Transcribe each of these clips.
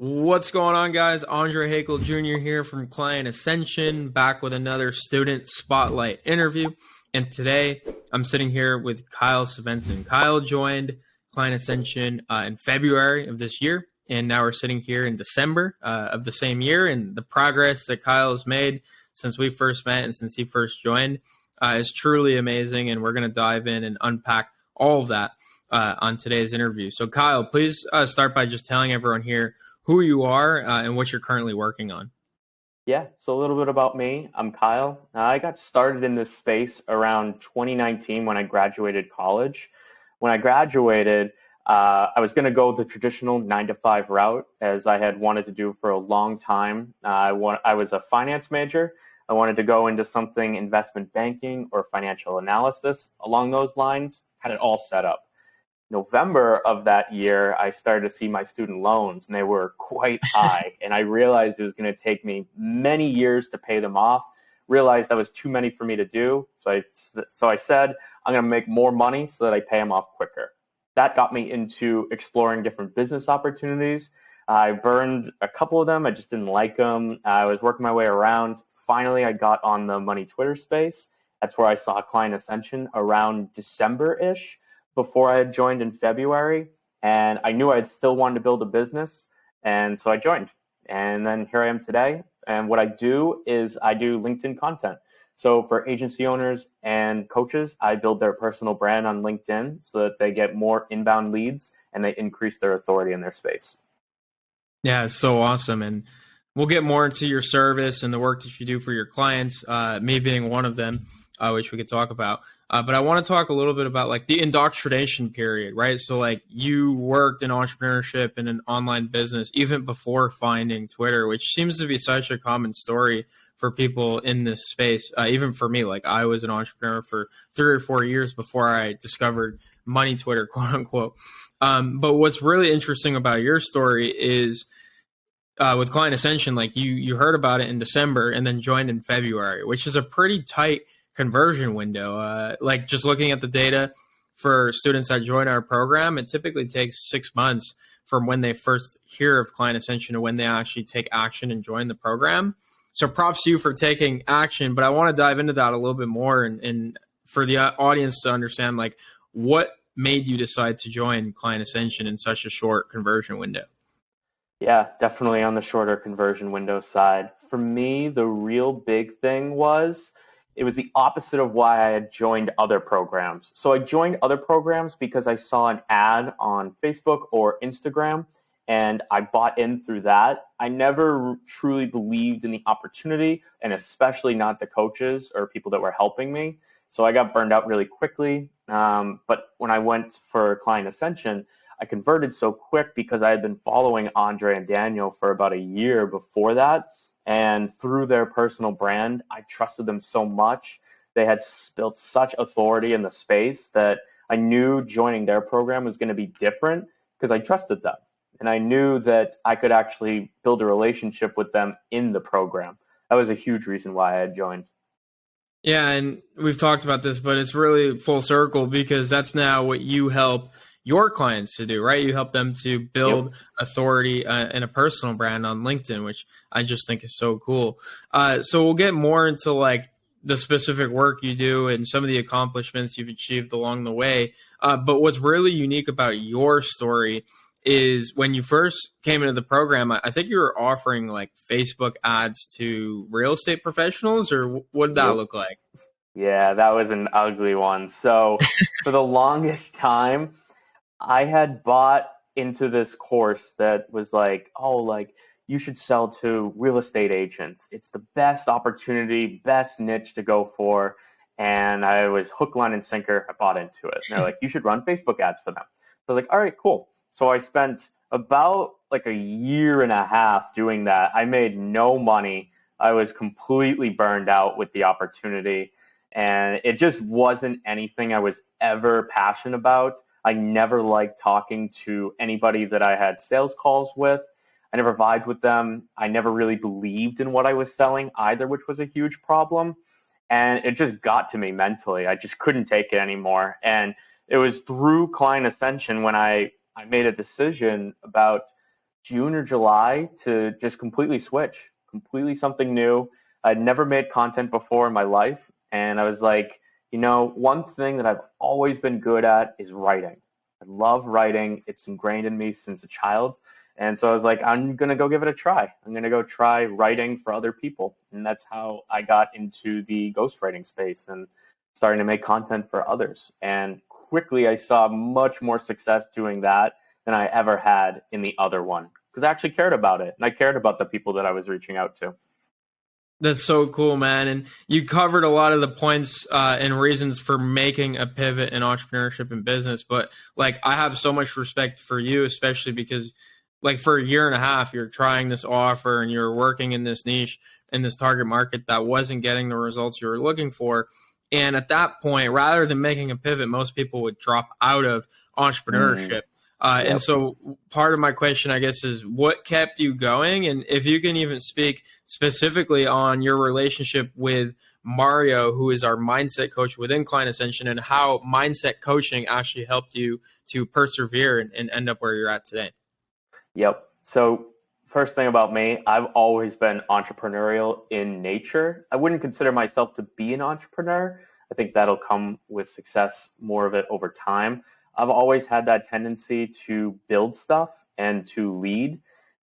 What's going on, guys? Andre Haykal Jr. here from Client Ascension, back with another student spotlight interview. And today I'm sitting here with Kyle Svenson. Kyle joined Client Ascension in February of this year, and now we're sitting here in December of the same year. And the progress that Kyle has made since we first met and since he first joined is truly amazing. And we're going to dive in and unpack all of that on today's interview. So, Kyle, please start by just telling everyone here who you are and what you're currently working on. Yeah, so a little bit about me. I'm Kyle. I got started in this space around 2019 when I graduated college. When I graduated, I was going to go the traditional 9-to-5 route, as I had wanted to do for a long time. I was a finance major. I wanted to go into something investment banking or financial analysis along those lines. Had it all set up. November of that year, I started to see my student loans, and they were quite high. And I realized it was going to take me many years to pay them off. Realized that was too many for me to do. So I said, I'm going to make more money so that I pay them off quicker. That got me into exploring different business opportunities. I burned a couple of them. I just didn't like them. I was working my way around. Finally, I got on the money Twitter space. That's where I saw Client Ascension around December-ish, before I had joined in February, and I knew I'd still wanted to build a business, and so I joined. And then here I am today, and what I do is I do LinkedIn content. So for agency owners and coaches, I build their personal brand on LinkedIn so that they get more inbound leads and they increase their authority in their space. Yeah, it's so awesome. And we'll get more into your service and the work that you do for your clients, me being one of them, which we could talk about. But I want to talk a little bit about like the indoctrination period, right? So like you worked in entrepreneurship and an online business even before finding Twitter, which seems to be such a common story for people in this space. Even for me, like I was an entrepreneur for 3 or 4 years before I discovered money Twitter, quote unquote. But what's really interesting about your story is with Client Ascension, like you heard about it in December and then joined in February, which is a pretty tight conversion window. Like just looking at the data for students that join our program, it typically takes 6 months from when they first hear of Client Ascension to when they actually take action and join the program. So props to you for taking action, but I want to dive into that a little bit more and for the audience to understand like what made you decide to join Client Ascension in such a short conversion window. Yeah, definitely on the shorter conversion window side. For me, the real big thing was it was the opposite of why I had joined other programs. So I joined other programs because I saw an ad on Facebook or Instagram and I bought in through that. I never truly believed in the opportunity, and especially not the coaches or people that were helping me. So I got burned out really quickly. But when I went for Client Ascension, I converted so quick because I had been following Andre and Daniel for about a year before that. And through their personal brand, I trusted them so much. They had built such authority in the space that I knew joining their program was going to be different because I trusted them. And I knew that I could actually build a relationship with them in the program. That was a huge reason why I had joined. Yeah, and we've talked about this, but it's really full circle because that's now what you help your clients to do, right? You help them to build authority and a personal brand on LinkedIn, which I just think is so cool. So we'll get more into like the specific work you do and some of the accomplishments you've achieved along the way. But what's really unique about your story is when you first came into the program, I think you were offering like Facebook ads to real estate professionals, or what did that look like? Yeah, that was an ugly one. So for the longest time, I had bought into this course that was like, oh, like you should sell to real estate agents. It's the best opportunity, best niche to go for. And I was hook, line, and sinker. I bought into it. And they're like, you should run Facebook ads for them. So I was like, all right, cool. So I spent about like a year and a half doing that. I made no money. I was completely burned out with the opportunity. And it just wasn't anything I was ever passionate about. I never liked talking to anybody that I had sales calls with. I never vibed with them. I never really believed in what I was selling either, which was a huge problem. And it just got to me mentally. I just couldn't take it anymore. And it was through Client Ascension when I made a decision about June or July to just completely switch, completely something new. I'd never made content before in my life. And I was like, one thing that I've always been good at is writing. I love writing. It's ingrained in me since a child. And so I was like, I'm going to go give it a try. I'm going to go try writing for other people. And that's how I got into the ghostwriting space and starting to make content for others. And quickly I saw much more success doing that than I ever had in the other one because I actually cared about it and I cared about the people that I was reaching out to. That's so cool, man. And you covered a lot of the points and reasons for making a pivot in entrepreneurship and business. But like, I have so much respect for you, especially because like for a year and a half, you're trying this offer and you're working in this niche in this target market that wasn't getting the results you were looking for. And at that point, rather than making a pivot, most people would drop out of entrepreneurship. Yep. And so part of my question, I guess, is what kept you going? And if you can even speak specifically on your relationship with Mario, who is our mindset coach within Client Ascension, and how mindset coaching actually helped you to persevere and end up where you're at today. Yep. So first thing about me, I've always been entrepreneurial in nature. I wouldn't consider myself to be an entrepreneur. I think that'll come with success, more of it over time. I've always had that tendency to build stuff and to lead.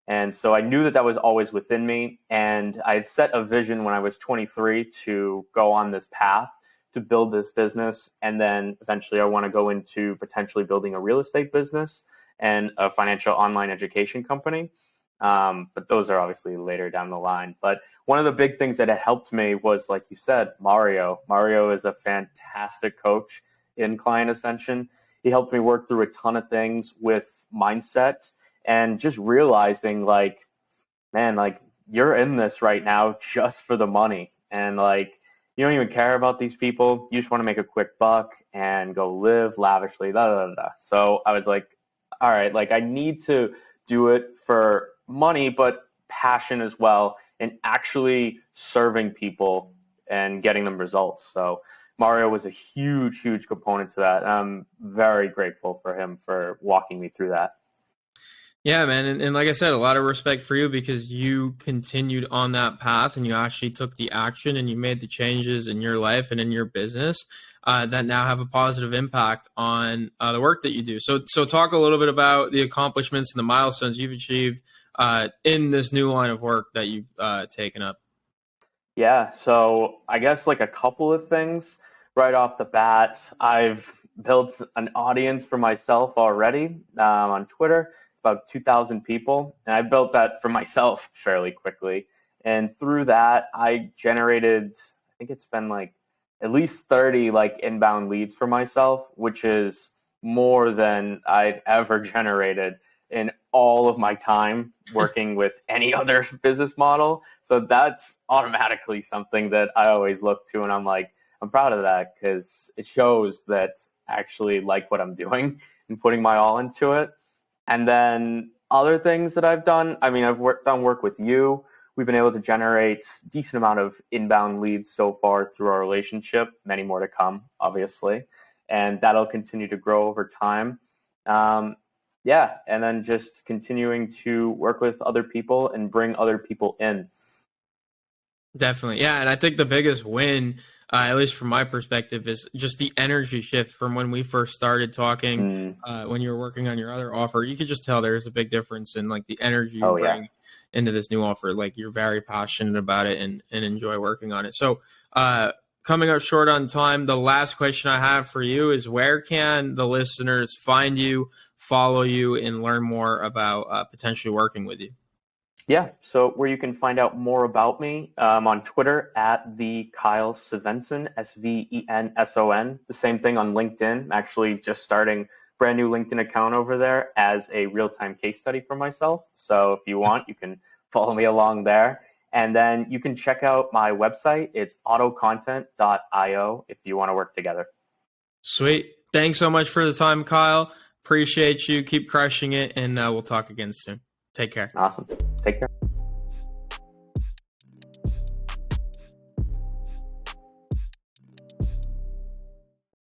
And so I knew that that was always within me. And I had set a vision when I was 23 to go on this path to build this business. And then eventually I want to go into potentially building a real estate business and a financial online education company. But those are obviously later down the line. But one of the big things that had helped me was, like you said, Mario. Mario is a fantastic coach in Client Ascension. He helped me work through a ton of things with mindset and just realizing like, man, like you're in this right now just for the money. And like, you don't even care about these people. You just want to make a quick buck and go live lavishly, da, da, da, da. So I was like, all right, like I need to do it for money, but passion as well, and actually serving people and getting them results. So Mario was a huge, huge component to that. I'm very grateful for him for walking me through that. Yeah, man. And like I said, a lot of respect for you because you continued on that path and you actually took the action and you made the changes in your life and in your business that now have a positive impact on the work that you do. So talk a little bit about the accomplishments and the milestones you've achieved in this new line of work that you've taken up. Yeah, so I guess like a couple of things right off the bat. I've built an audience for myself already on Twitter, about 2,000 people, and I built that for myself fairly quickly. And through that, I generated, I think it's been like at least 30 like inbound leads for myself, which is more than I've ever generated in all of my time working with any other business model. So that's automatically something that I always look to, and I'm like, I'm proud of that because it shows that I actually like what I'm doing and putting my all into it. And then other things that I've done, I mean, I've done work with you. We've been able to generate a decent amount of inbound leads so far through our relationship, many more to come, obviously. And that'll continue to grow over time. Yeah, and then just continuing to work with other people and bring other people in. Definitely. Yeah. And I think the biggest win, at least from my perspective, is just the energy shift from when we first started talking, when you were working on your other offer. You could just tell there's a big difference in like the energy you bring into this new offer. Like you're very passionate about it and enjoy working on it. So coming up short on time, the last question I have for you is where can the listeners find you, follow you, and learn more about potentially working with you? Yeah, so where you can find out more about me on Twitter at the Kyle Svenson, Svenson. The same thing on LinkedIn. I'm actually just starting a brand new LinkedIn account over there as a real-time case study for myself. So if you want, you can follow me along there. And then you can check out my website. It's autocontent.io if you want to work together. Sweet. Thanks so much for the time, Kyle. Appreciate you. Keep crushing it, and we'll talk again soon. Take care. Awesome. Take care.